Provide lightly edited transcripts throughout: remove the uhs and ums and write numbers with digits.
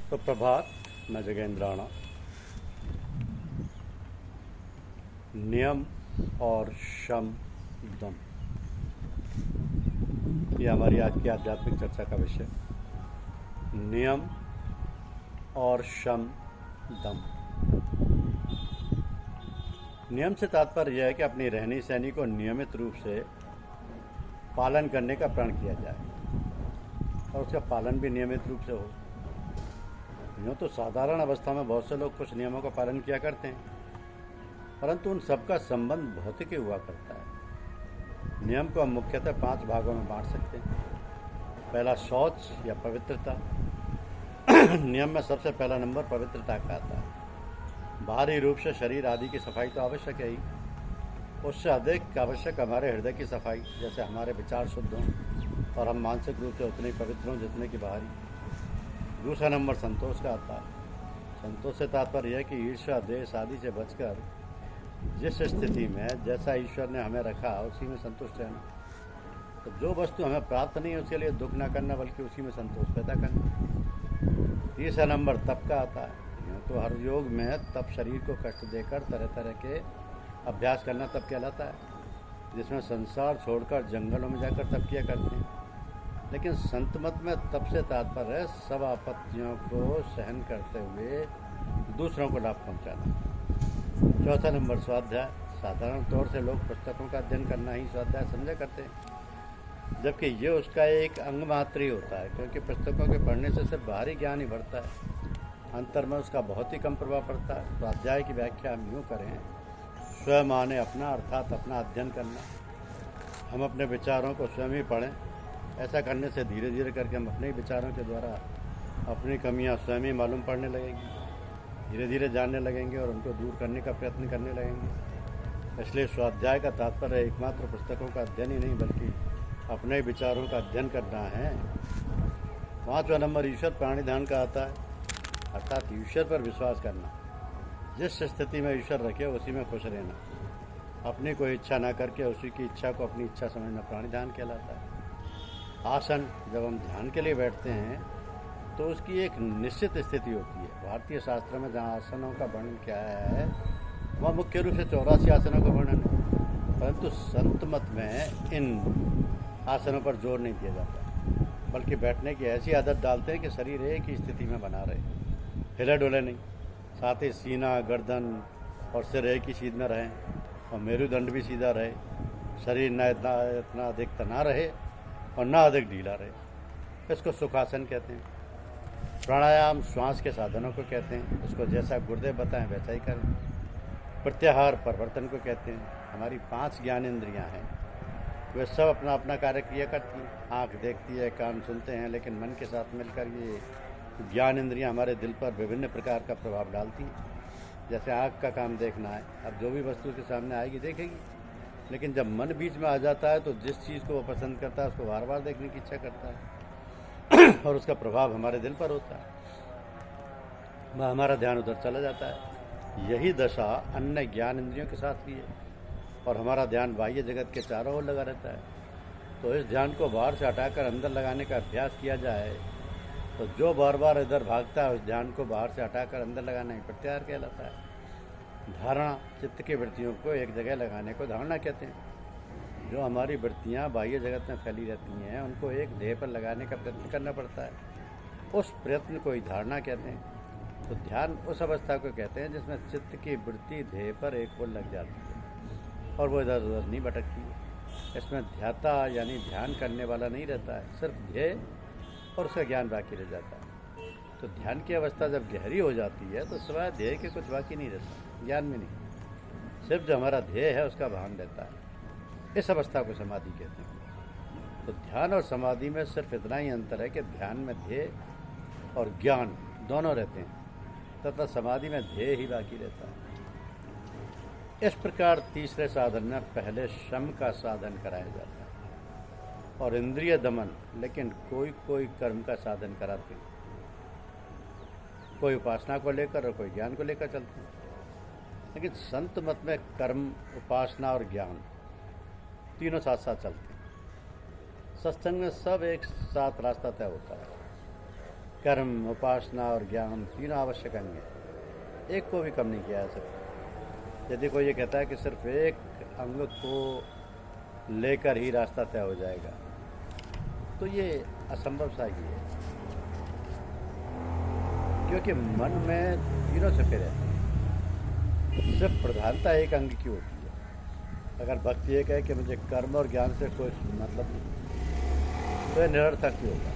सुप्रभात। मैं जगेंद्राणा। नियम और शम दम, ये हमारी आज की आध्यात्मिक चर्चा का विषय। नियम और शम दम। नियम से तात्पर्य यह है कि अपनी रहनी सहनी को नियमित रूप से पालन करने का प्रण किया जाए और उसका पालन भी नियमित रूप से हो। यूँ तो साधारण अवस्था में बहुत से लोग कुछ नियमों का पालन किया करते हैं, परंतु उन सबका संबंध भौतिक ही हुआ करता है। नियम को हम मुख्यतः 5 भागों में बांट सकते हैं। पहला शौच या पवित्रता। नियम में सबसे पहला नंबर पवित्रता का आता है। बाहरी रूप से शरीर आदि की सफाई तो आवश्यक है ही, उससे अधिक आवश्यक हमारे हृदय की सफाई, जैसे हमारे विचार शुद्ध हों और हम मानसिक रूप से उतने ही पवित्र हों जितने की बाहरी। दूसरा नंबर संतोष का आता है। संतोष से तात्पर्य यह कि ईर्ष्या द्वेष आदि से बचकर जिस स्थिति में जैसा ईश्वर ने हमें रखा उसी में संतुष्ट रहना। तो जो वस्तु हमें प्राप्त नहीं है उसके लिए दुख ना करना, बल्कि उसी में संतोष पैदा करना। तीसरा नंबर तप का आता है। तो हर योग में तप शरीर को कष्ट देकर तरह तरह के अभ्यास करना तप कहलाता है, जिसमें संसार छोड़कर जंगलों में जाकर तप किया करते हैं। लेकिन संत मत में तप से तात्पर्य है सब आपत्तियों को सहन करते हुए दूसरों को लाभ पहुंचाना। चौथा नंबर स्वाध्याय। साधारण तौर से लोग पुस्तकों का अध्ययन करना ही स्वाध्याय समझा करते हैं, जबकि ये उसका एक अंग मात्र ही होता है, क्योंकि पुस्तकों के पढ़ने से सिर्फ बाहरी ज्ञान ही बढ़ता है, अंतर में उसका बहुत ही कम प्रभाव पड़ता है। स्वाध्याय की व्याख्या हम यूँ करें, स्वयं माने अपना, अर्थात अपना अध्ययन करना। हम अपने विचारों को स्वयं ही पढ़ें। ऐसा करने से धीरे धीरे करके हम अपने ही विचारों के द्वारा अपनी कमियां स्वयं ही मालूम पड़ने लगेंगी, धीरे धीरे जानने लगेंगे और उनको दूर करने का प्रयत्न करने लगेंगे। इसलिए स्वाध्याय का तात्पर्य एकमात्र पुस्तकों का अध्ययन ही नहीं, बल्कि अपने विचारों का अध्ययन करना है। 5वां नंबर ईश्वर प्राणिधान का आता है, अर्थात ईश्वर पर विश्वास करना। जिस स्थिति में ईश्वर रखे उसी में खुश रहना। अपनी कोई इच्छा ना करके उसी की इच्छा को अपनी इच्छा समझना प्राणिधान कहलाता है। आसन, जब हम ध्यान के लिए बैठते हैं तो उसकी एक निश्चित स्थिति होती है। भारतीय शास्त्र में जहाँ आसनों का वर्णन किया है वह मुख्य रूप से 84 आसनों का वर्णन है, परंतु संत मत में इन आसनों पर जोर नहीं दिया जाता, बल्कि बैठने की ऐसी आदत डालते हैं कि शरीर एक ही स्थिति में बना रहे, हिले डुले नहीं। साथ ही सीना, गर्दन और सिर एक ही सीध में रहें और मेरुदंड भी सीधा रहे। शरीर न इतना अधिक तना रहे और ना अधिक ढीला रहे। इसको सुखासन कहते हैं। प्राणायाम श्वास के साधनों को कहते हैं, इसको जैसा गुरुदेव बताएं वैसा ही करें। प्रत्याहार परिवर्तन को कहते हैं। हमारी 5 ज्ञानेंद्रियां हैं, वे सब अपना अपना कार्य किया करती हैं। आँख देखती है, कान सुनते हैं, लेकिन मन के साथ मिलकर ये ज्ञानेंद्रियां हमारे दिल पर विभिन्न प्रकार का प्रभाव डालती हैं। जैसे आँख का काम देखना है, अब जो भी वस्तु के सामने आएगी देखेगी, लेकिन जब मन बीच में आ जाता है तो जिस चीज़ को वो पसंद करता है उसको बार बार देखने की इच्छा करता है और उसका प्रभाव हमारे दिल पर होता है, वह हमारा ध्यान उधर चला जाता है। यही दशा अन्य ज्ञान इंद्रियों के साथ भी है और हमारा ध्यान बाह्य जगत के चारों ओर लगा रहता है। तो इस ध्यान को बाहर से हटाकर अंदर लगाने का अभ्यास किया जाए तो जो बार बार इधर भागता है उस ध्यान को बाहर से हटाकर अंदर लगाना ही प्रत्याहार कहलाता है। धारणा, चित्त की वृत्तियों को एक जगह लगाने को धारणा कहते हैं। जो हमारी वृत्तियाँ बाह्य जगत में फैली रहती हैं उनको एक ध्येय पर लगाने का प्रयत्न करना पड़ता है, उस प्रयत्न को ही धारणा कहते हैं। तो ध्यान उस अवस्था को कहते हैं जिसमें चित्त की वृत्ति ध्येय पर एक ओर लग जाती है और वो इधर उधर नहीं भटकती है। इसमें ध्याता यानी ध्यान करने वाला नहीं रहता है, सिर्फ ध्येय और उसका ज्ञान बाकी रह जाता है। तो ध्यान की अवस्था जब गहरी हो जाती है तो सिवाय ध्येय के कुछ बाकी नहीं रहता, ज्ञान में नहीं, सिर्फ जो हमारा ध्येय है उसका भान रहता है। इस अवस्था को समाधि कहते हैं। तो ध्यान और समाधि में सिर्फ इतना ही अंतर है कि ध्यान में ध्येय और ज्ञान दोनों रहते हैं, तथा समाधि में ध्येय ही बाकी रहता है। इस प्रकार तीसरे साधन में पहले शम का साधन कराया जाता है और इंद्रिय दमन, लेकिन कोई कोई कर्म का साधन कराते हैं। कोई उपासना को लेकर और कोई ज्ञान को लेकर चलते हैं। लेकिन संत मत में कर्म, उपासना और ज्ञान तीनों साथ साथ चलते हैं। सत्संग में सब एक साथ रास्ता तय होता है। कर्म, उपासना और ज्ञान तीनों आवश्यक अंग हैं, एक को भी कम नहीं किया जा सकता। यदि कोई ये कहता है कि सिर्फ एक अंग को लेकर ही रास्ता तय हो जाएगा, तो ये असंभव सा ही है, क्योंकि मन में तीनों छिपे रहते हैं। सिर्फ प्रधानता एक अंग की होती है। अगर भक्ति ये कहे कि मुझे कर्म और ज्ञान से कोई मतलब नहीं, तो यह निरर्थक ही होगा।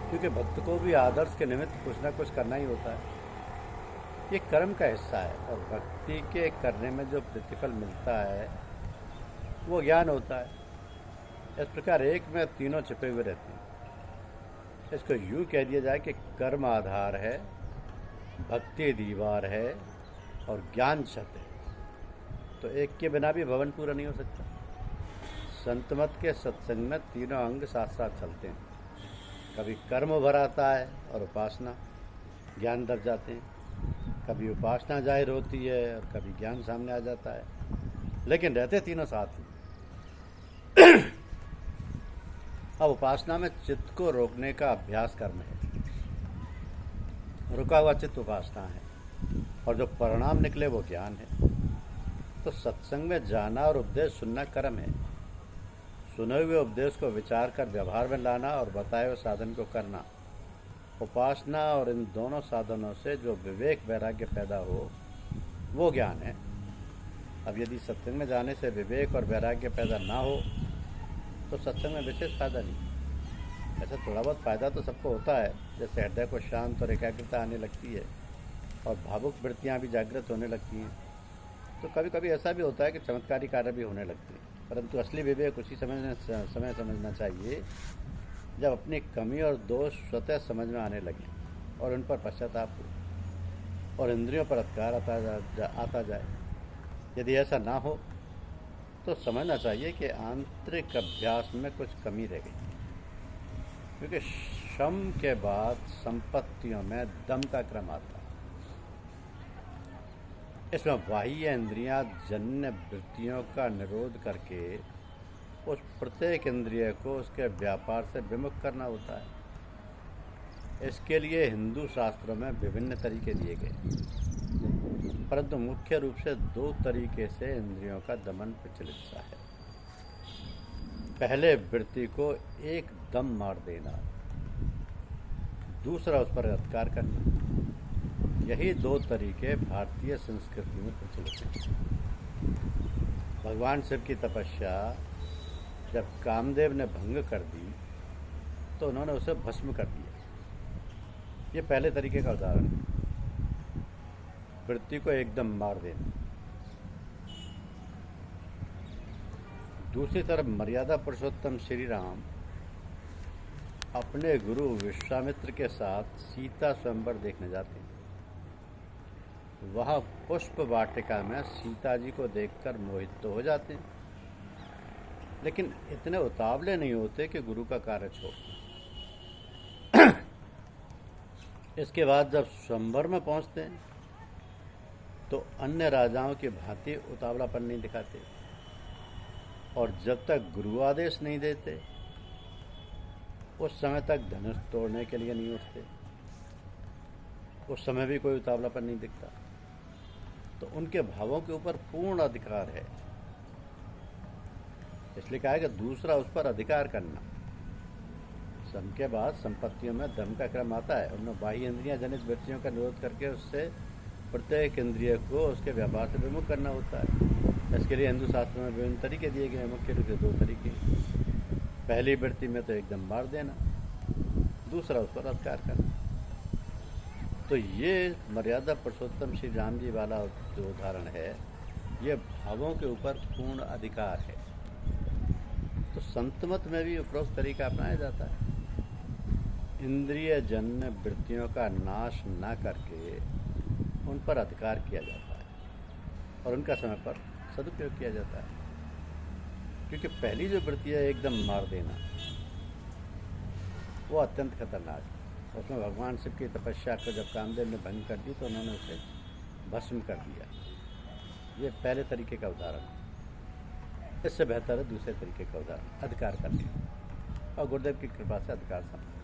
क्योंकि भक्त को भी आदर्श के निमित्त कुछ ना कुछ करना ही होता है। ये कर्म का हिस्सा है, और भक्ति के करने में जो प्रतिफल मिलता है वो ज्ञान होता है। इस प्रकार एक में तीनों छिपे हुए रहते हैं। इसको यूँ कह दिया जाए कि कर्म आधार है, भक्ति दीवार है और ज्ञान छत है। तो एक के बिना भी भवन पूरा नहीं हो सकता। संत मत के सत्संग में तीनों अंग साथ साथ चलते हैं। कभी कर्म उभर आता है और उपासना, ज्ञान दब जाते हैं। कभी उपासना जाहिर होती है और कभी ज्ञान सामने आ जाता है, लेकिन रहते तीनों साथ ही। अब उपासना में चित्त को रोकने का अभ्यास कर्म है, रुका हुआ चित्त उपासना है, और जो परिणाम निकले वो ज्ञान है। तो सत्संग में जाना और उपदेश सुनना कर्म है। सुने हुए उपदेश को विचार कर व्यवहार में लाना और बताए हुए साधन को करना उपासना, और इन दोनों साधनों से जो विवेक वैराग्य पैदा हो वो ज्ञान है। अब यदि सत्संग में जाने से विवेक और वैराग्य पैदा ना हो तो सत्संग में विशेष फायदा नहीं। ऐसा थोड़ा बहुत फ़ायदा तो सबको होता है, जैसे हृदय को शांत और एकाग्रता आने लगती है और भावुक वृत्तियाँ भी जागृत होने लगती हैं। तो कभी कभी ऐसा भी होता है कि चमत्कारी कार्य भी होने लगते हैं, परंतु असली विवेक उसी समय समझना चाहिए जब अपनी कमी और दोष स्वतः समझ में आने लगे और उन पर पश्चाताप हो और इंद्रियों पर अधिकार आता जाए। यदि ऐसा ना हो तो समझना चाहिए कि आंतरिक अभ्यास में कुछ कमी रह गई, क्योंकि श्रम के बाद संपत्तियों में दम का क्रम आता है। इसमें बाह्य इंद्रियां जन्य वृत्तियों का निरोध करके उस प्रत्येक इंद्रिय को उसके व्यापार से विमुख करना होता है। इसके लिए हिंदू शास्त्रों में विभिन्न तरीके दिए गए, परंतु मुख्य रूप से दो तरीके से इंद्रियों का दमन प्रचलित सा है। पहले वृत्ति को एकदम मार देना, दूसरा उस पर अधिकार करना। यही दो तरीके भारतीय संस्कृति में प्रचलित हैं। भगवान शिव की तपस्या जब कामदेव ने भंग कर दी तो उन्होंने उसे भस्म कर दिया। ये पहले तरीके का उदाहरण है, वृत्ति को एकदम मार देना। दूसरी तरफ मर्यादा पुरुषोत्तम श्री राम अपने गुरु विश्वामित्र के साथ सीता स्वयंवर देखने जाते हैं। वह पुष्प वाटिका में सीता जी को देखकर मोहित तो हो जाते हैं, लेकिन इतने उतावले नहीं होते कि गुरु का कार्य छोड़। इसके बाद जब स्वयंवर में पहुंचते हैं तो अन्य राजाओं की भांति उतावलापन नहीं दिखाते, और जब तक गुरु आदेश नहीं देते उस समय तक धनुष तोड़ने के लिए नहीं उठते। उस समय भी कोई उतावलापन नहीं दिखता। तो उनके भावों के ऊपर पूर्ण अधिकार है। इसलिए कहा है कि दूसरा उस पर अधिकार करना। सम के बाद संपत्तियों में दम का क्रम आता है। उनमें बाह्य इंद्रियां जनित वृत्तियों का निरोध करके उससे प्रत्येक इंद्रिय को उसके व्यापार से विमुख करना होता है। इसके लिए हिंदू शास्त्र में विभिन्न तरीके दिए गए हैं, मुख्य रूप से दो तरीके। पहली वृत्ति में तो एकदम मार देना, दूसरा उस पर अधिकार करना। तो ये मर्यादा पुरुषोत्तम श्री राम जी वाला जो उदाहरण है, ये भावों के ऊपर पूर्ण अधिकार है। तो संतमत में भी उपरोक्त तरीका अपनाया जाता है। इंद्रिय जन्य वृत्तियों का नाश न करके उन पर अधिकार किया जाता है और उनका समय पर सदुपयोग किया जाता है। क्योंकि पहली जो वृत्ति है एकदम मार देना, वो अत्यंत खतरनाक है। उसमें भगवान शिव की तपस्या को जब कामदेव ने भंग कर दी तो उन्होंने उसे भस्म कर दिया। ये पहले तरीके का उदाहरण है। इससे बेहतर है दूसरे तरीके का उदाहरण, अधिकार करने। और गुरुदेव की कृपा से अधिकार संपन्न।